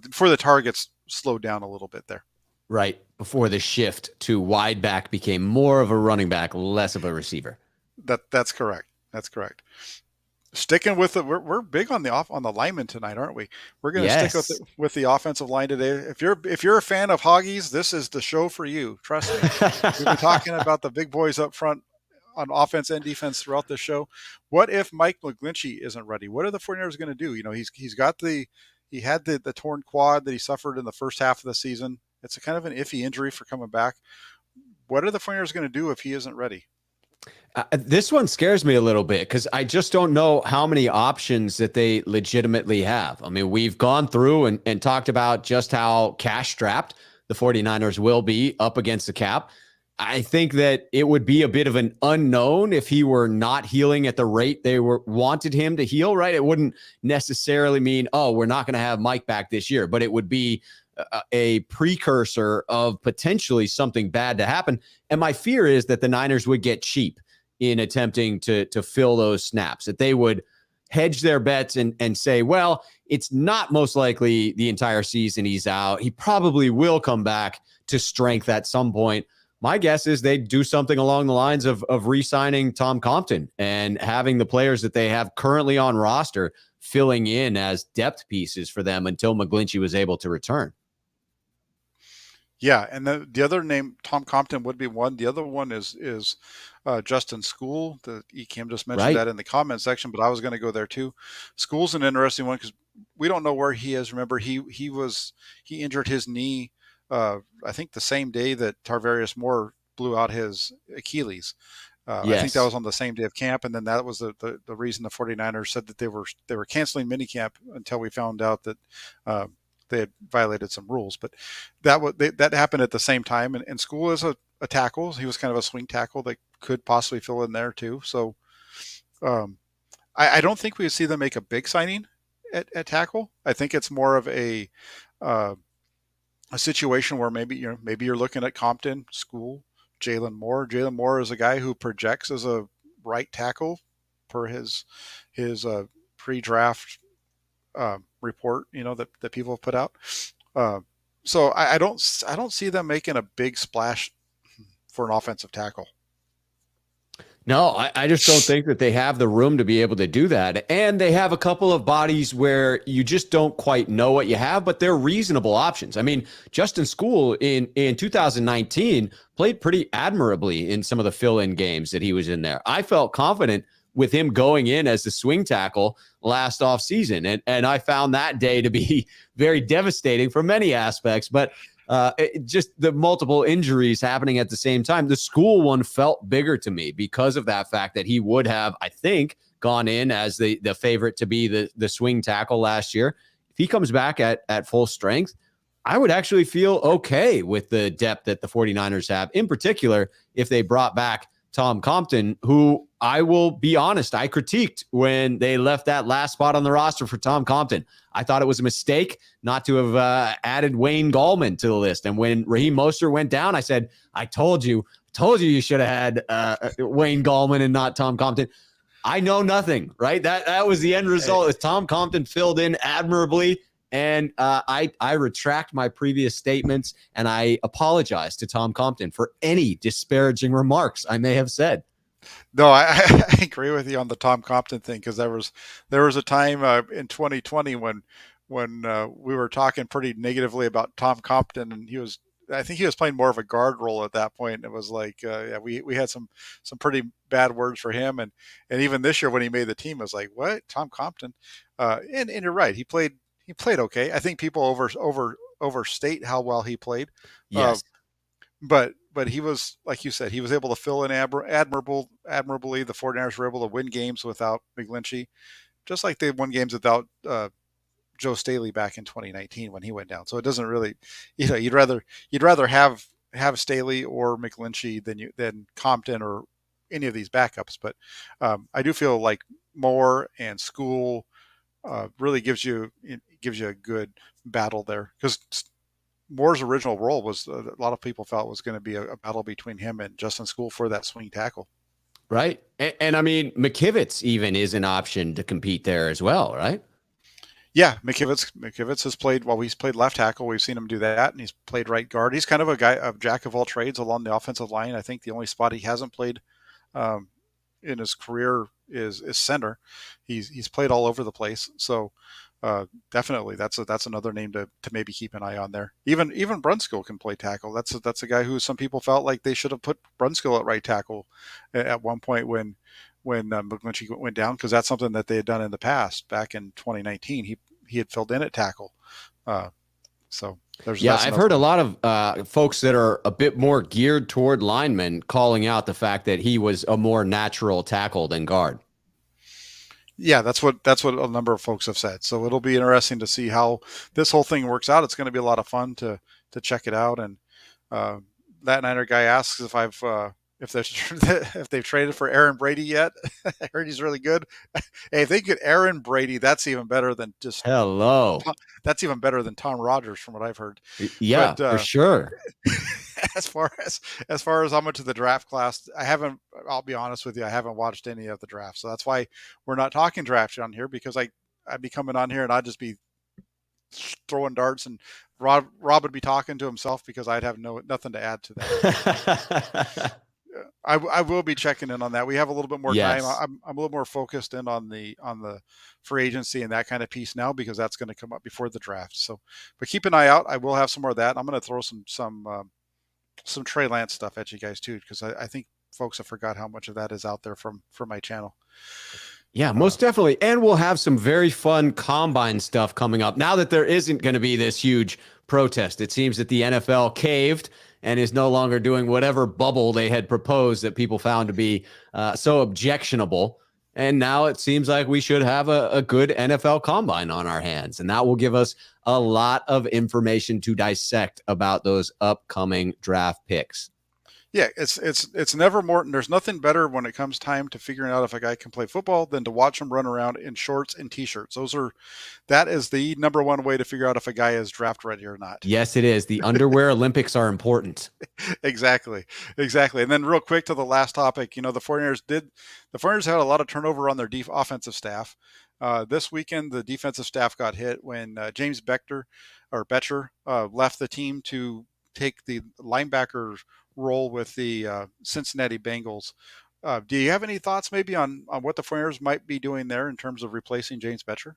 [SPEAKER 1] before the targets slowed down a little bit there.
[SPEAKER 2] Right. Before the shift to wide back became more of a running back, less of a receiver.
[SPEAKER 1] That's correct. That's correct. Sticking with it, we're big on the linemen tonight, aren't we? We're going to stick with the offensive line today. If you're a fan of Hoggies, this is the show for you. Trust me. We've been talking about the big boys up front on offense and defense throughout the show. What if Mike McGlinchey isn't ready? What are the 49ers going to do? He had the torn quad that he suffered in the first half of the season. It's a kind of an iffy injury for coming back. What are the 49ers going to do if he isn't ready?
[SPEAKER 2] This one scares me a little bit because I just don't know how many options that they legitimately have. I mean, we've gone through and talked about just how cash strapped the 49ers will be up against the cap. I think that it would be a bit of an unknown if he were not healing at the rate they wanted him to heal, right? It wouldn't necessarily mean, oh, we're not going to have Mike back this year, but it would be a precursor of potentially something bad to happen. And my fear is that the Niners would get cheap in attempting to fill those snaps, that they would hedge their bets and say, well, it's not most likely the entire season he's out. He probably will come back to strength at some point. My guess is they'd do something along the lines of re-signing Tom Compton and having the players that they have currently on roster filling in as depth pieces for them until McGlinchey was able to return.
[SPEAKER 1] Yeah, and the other name, Tom Compton, would be one. The other one is Justin School. The ECAM just mentioned that in the comment section, but I was going to go there too. School's an interesting one because we don't know where he is. Remember, he injured his knee, I think the same day that Tarvarius Moore blew out his Achilles. Yes. I think that was on the same day of camp, and then that was the reason the 49ers said that they were canceling minicamp until we found out that they had violated some rules. But that happened at the same time. And School is a tackle. He was kind of a swing tackle that could possibly fill in there too. So I don't think we see them make a big signing at tackle. I think it's more of a situation where maybe you're looking at Compton, School, Jalen Moore. Jalen Moore is a guy who projects as a right tackle per his pre-draft report, that people have put out. So I don't see them making a big splash for an offensive tackle.
[SPEAKER 2] No, I just don't think that they have the room to be able to do that. And they have a couple of bodies where you just don't quite know what you have, but they're reasonable options. I mean, Justin School in 2019 played pretty admirably in some of the fill-in games that he was in there. I felt confident with him going in as the swing tackle last offseason. And I found that day to be very devastating for many aspects, but just the multiple injuries happening at the same time. The School one felt bigger to me because of that fact that he would have, I think, gone in as the favorite to be the swing tackle last year. If he comes back at full strength, I would actually feel okay with the depth that the 49ers have, in particular, if they brought back Tom Compton, who I will be honest, I critiqued when they left that last spot on the roster for Tom Compton. I thought it was a mistake not to have added Wayne Gallman to the list. And when Raheem Mostert went down, I said, I told you should have had Wayne Gallman and not Tom Compton. I know nothing, right? That was the end result. Tom Compton filled in admirably, And I retract my previous statements, and I apologize to Tom Compton for any disparaging remarks I may have said.
[SPEAKER 1] No, I agree with you on the Tom Compton thing, because there was a time in 2020 when we were talking pretty negatively about Tom Compton, and I think he was playing more of a guard role at that point. It was like yeah, we had some pretty bad words for him, and even this year when he made the team, it was like, what, Tom Compton? And you're right, he played okay. I think people overstate how well he played. Uh,
[SPEAKER 2] Yes.
[SPEAKER 1] but he was, like you said, he was able to fill in admirably. The 49ers were able to win games without McGlinchey, just like they won games without Joe Staley back in 2019 when he went down. So it doesn't really, you'd rather have Staley or McGlinchey than Compton or any of these backups. But I do feel like Moore and School really gives you a good battle there, because Moore's original role was a lot of people felt was going to be a battle between him and Justin School for that swing tackle.
[SPEAKER 2] Right. And I mean, McKivitz even is an option to compete there as well, right?
[SPEAKER 1] Yeah, McKivitz has played, well, he's played left tackle. We've seen him do that, and he's played right guard. He's kind of a jack of all trades along the offensive line. I think the only spot he hasn't played um, in his career is center. He's played all over the place. So definitely that's another name to maybe keep an eye on there. Even Brunskill can play tackle. That's a guy who some people felt like they should have put Brunskill at right tackle at one point when McGlinchey went down, because that's something that they had done in the past. Back in 2019, he had filled in at tackle. So
[SPEAKER 2] I've heard a lot of folks that are a bit more geared toward linemen calling out the fact that he was a more natural tackle than guard.
[SPEAKER 1] Yeah, that's what a number of folks have said. So it'll be interesting to see how this whole thing works out. It's going to be a lot of fun to check it out. And that Niner guy asks if they've traded for Aaron Brady yet. I heard he's really good. Hey, if they get Aaron Brady, that's even better than Tom Rogers, from what I've heard.
[SPEAKER 2] Yeah,
[SPEAKER 1] But
[SPEAKER 2] for sure.
[SPEAKER 1] as far as how much of the draft class, I'll be honest with you, I haven't watched any of the draft. So that's why we're not talking draft on here, because I'd be coming on here and I'd just be throwing darts, and Rob would be talking to himself, because I'd have nothing to add to that. I will be checking in on that. We have a little bit more time. I'm a little more focused in on the free agency and that kind of piece now, because that's going to come up before the draft. So, but keep an eye out. I will have some more of that. I'm going to throw some Trey Lance stuff at you guys too, because I think folks have forgot how much of that is out there from my channel.
[SPEAKER 2] Yeah, most definitely. And we'll have some very fun combine stuff coming up. Now that there isn't going to be this huge protest, it seems that the NFL caved and is no longer doing whatever bubble they had proposed that people found to be so objectionable. And now it seems like we should have a good NFL combine on our hands. And that will give us a lot of information to dissect about those upcoming draft picks.
[SPEAKER 1] Yeah, it's never more. There's nothing better when it comes time to figuring out if a guy can play football than to watch him run around in shorts and t-shirts. That is the number one way to figure out if a guy is draft ready or not.
[SPEAKER 2] Yes, it is. The underwear Olympics are important.
[SPEAKER 1] Exactly. And then real quick to the last topic, the 49ers had a lot of turnover on their offensive staff. This weekend, the defensive staff got hit when James Bettcher left the team to take the linebacker role with the Cincinnati Bengals. Do you have any thoughts maybe on what the 49ers might be doing there in terms of replacing James Bettcher?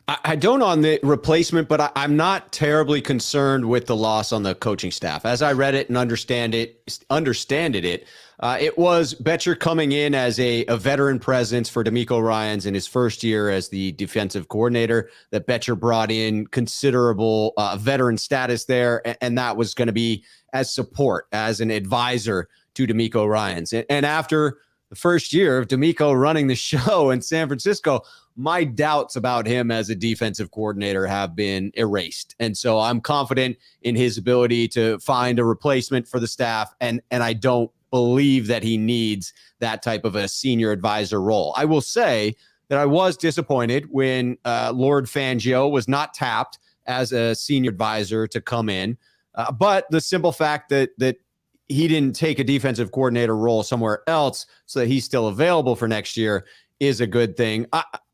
[SPEAKER 2] I don't on the replacement, but I'm not terribly concerned with the loss on the coaching staff. As I read it and understood it, it was Bettcher coming in as a veteran presence for DeMeco Ryans in his first year as the defensive coordinator, that Bettcher brought in considerable veteran status there, and that was going to be as support, as an advisor to DeMeco Ryans. And after the first year of DeMeco running the show in San Francisco, my doubts about him as a defensive coordinator have been erased. And so I'm confident in his ability to find a replacement for the staff. And I don't believe that he needs that type of a senior advisor role. I will say that I was disappointed when Lord Fangio was not tapped as a senior advisor to come in. But the simple fact that he didn't take a defensive coordinator role somewhere else so that he's still available for next year is a good thing.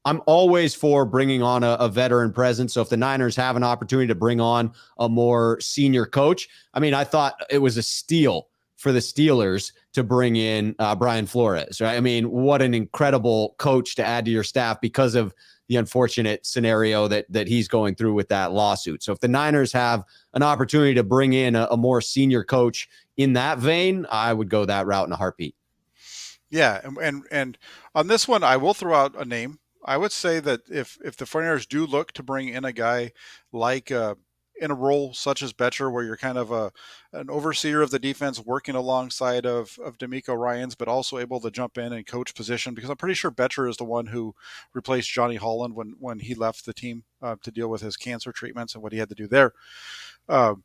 [SPEAKER 2] I'm always for bringing on a veteran presence. So if the Niners have an opportunity to bring on a more senior coach, I mean, I thought it was a steal for the Steelers to bring in Brian Flores, right? I mean, what an incredible coach to add to your staff because of the unfortunate scenario that he's going through with that lawsuit. So if the Niners have an opportunity to bring in a more senior coach in that vein, I would go that route in a heartbeat.
[SPEAKER 1] Yeah, and on this one, I will throw out a name. I would say that if the 49ers do look to bring in a guy like in a role such as Betcher, where you're kind of an overseer of the defense, working alongside of D'Amico Ryans, but also able to jump in and coach position, because I'm pretty sure Betcher is the one who replaced Johnny Holland when he left the team to deal with his cancer treatments and what he had to do there. The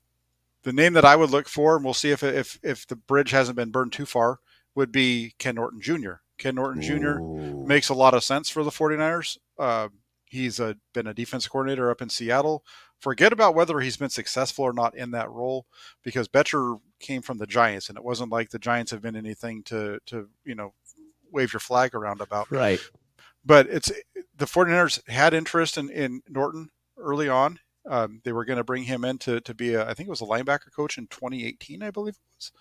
[SPEAKER 1] name that I would look for, and we'll see if the bridge hasn't been burned too far, would be Ken Norton Jr. Ken Norton Jr. makes a lot of sense for the 49ers. He's been a defensive coordinator up in Seattle. Forget about whether he's been successful or not in that role, because Betcher came from the Giants, and it wasn't like the Giants have been anything to wave your flag around about.
[SPEAKER 2] Right.
[SPEAKER 1] But the 49ers had interest in Norton early on. They were going to bring him in to be I think it was a linebacker coach in 2018, I believe it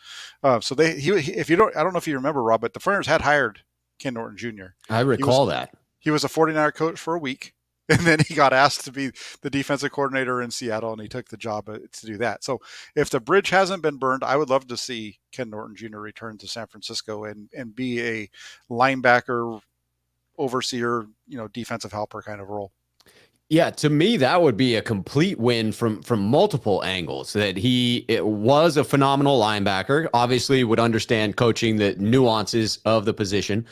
[SPEAKER 1] was. So if you don't, I don't know if you remember, Rob, but the 49ers had hired Ken Norton Jr.
[SPEAKER 2] I recall that.
[SPEAKER 1] He was a 49er coach for a week, and then he got asked to be the defensive coordinator in Seattle, and he took the job to do that. So if the bridge hasn't been burned, I would love to see Ken Norton Jr. return to San Francisco and be a linebacker overseer, defensive helper kind of role.
[SPEAKER 2] Yeah, to me, that would be a complete win from multiple angles. That it was a phenomenal linebacker, obviously would understand coaching the nuances of the position,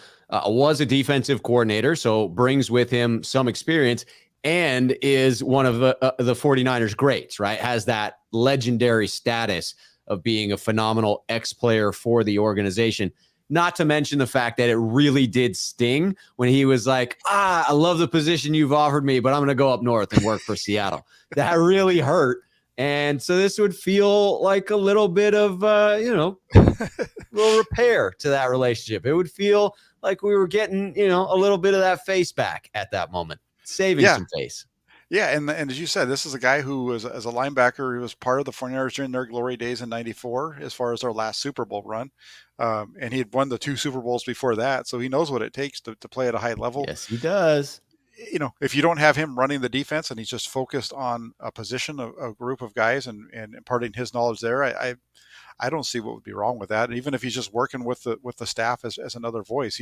[SPEAKER 2] was a defensive coordinator, so brings with him some experience, and is one of the 49ers greats, right? Has that legendary status of being a phenomenal ex-player for the organization. Not to mention the fact that it really did sting when he was like, I love the position you've offered me, but I'm going to go up north and work for Seattle. That really hurt. And so this would feel like a little bit of, little repair to that relationship. It would feel like we were getting, a little bit of that face back at that moment, saving some face.
[SPEAKER 1] Yeah, and as you said, this is a guy who was, as a linebacker, he was part of the 49ers during their glory days in '94, as far as their last Super Bowl run. And he had won the 2 Super Bowls before that, so he knows what it takes to play at a high level.
[SPEAKER 2] Yes, he does.
[SPEAKER 1] If you don't have him running the defense and he's just focused on a position, a group of guys, and imparting his knowledge there, I don't see what would be wrong with that. And even if he's just working with the staff as another voice,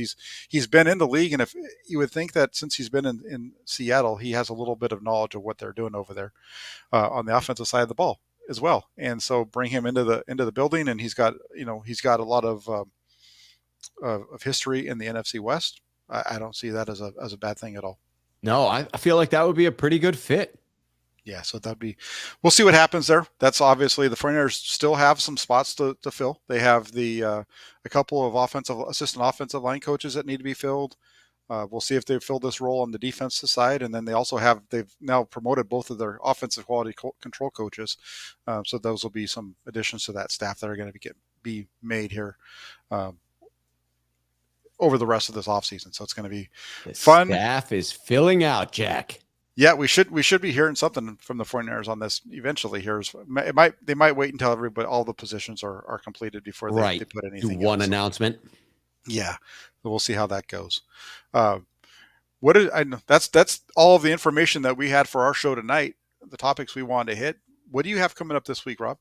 [SPEAKER 1] he's been in the league, and if you would think that since he's been in Seattle, he has a little bit of knowledge of what they're doing over there on the offensive side of the ball as well. And so bring him into the building, and he's got a lot of history in the NFC West. I don't see that as a bad thing at all.
[SPEAKER 2] No, I feel like that would be a pretty good fit.
[SPEAKER 1] Yeah, so we'll see what happens there. That's obviously the 49ers still have some spots to fill. They have a couple of assistant offensive line coaches that need to be filled. We'll see if they fill this role on the defensive side. And then they've now promoted both of their offensive quality control coaches. So those will be some additions to that staff that are going to be made here over the rest of this offseason. So it's going to be fun.
[SPEAKER 2] Staff is filling out, Jack.
[SPEAKER 1] Yeah, we should be hearing something from the 49ers on this eventually here. They might wait until all the positions are completed before they put anything.
[SPEAKER 2] Do one announcement.
[SPEAKER 1] Yeah, we'll see how that goes. That's all of the information that we had for our show tonight. The topics we wanted to hit. What do you have coming up this week, Rob?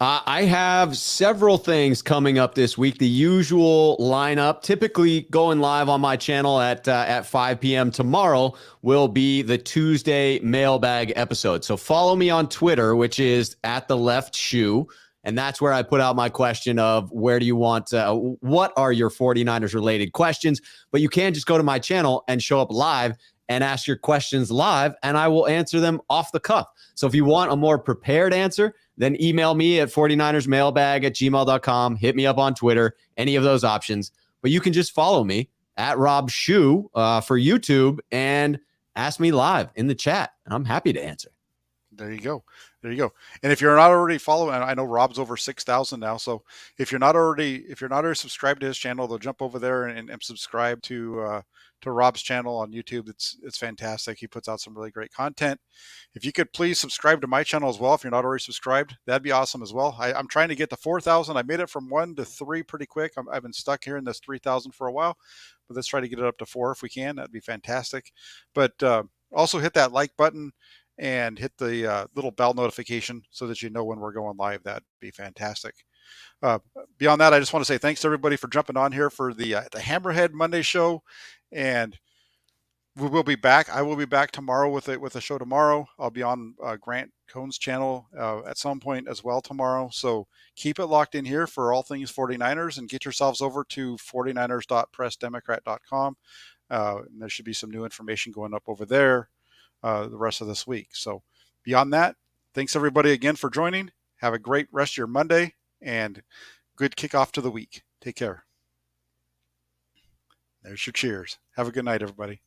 [SPEAKER 2] I have several things coming up this week. The usual lineup, typically going live on my channel at 5 p.m. tomorrow, will be the Tuesday mailbag episode. So follow me on Twitter, which is @TheLeftShoe. And that's where I put out my question of where do you want, what are your 49ers related questions? But you can just go to my channel and show up live and ask your questions live, and I will answer them off the cuff. So if you want a more prepared answer, then email me at 49ersmailbag@gmail.com. Hit me up on Twitter, any of those options. But you can just follow me @RobShoe for YouTube and ask me live in the chat, and I'm happy to answer.
[SPEAKER 1] There you go. There you go. And if you're not already following, I know Rob's over 6,000 now. So if you're not already subscribed to his channel, they'll jump over there and subscribe to Rob's channel on YouTube. It's fantastic. He puts out some really great content. If you could please subscribe to my channel as well, if you're not already subscribed, that'd be awesome as well. I'm trying to get to 4,000. I made it from 1 to 3 pretty quick. I've been stuck here in this 3,000 for a while, but let's try to get it up to 4 if we can. That'd be fantastic. But also hit that like button and hit the little bell notification so that you know when we're going live. That'd be fantastic. Beyond that, I just want to say thanks to everybody for jumping on here for the Hammerhead Monday show, and we will be back. I will be back tomorrow with a show tomorrow. I'll be on Grant Cohn's channel at some point as well tomorrow. So keep it locked in here for all things 49ers, and get yourselves over to 49ers.pressdemocrat.com. And there should be some new information going up over there the rest of this week. So beyond that, thanks everybody again for joining. Have a great rest of your Monday and good kickoff to the week. Take care. There's your cheers. Have a good night, everybody.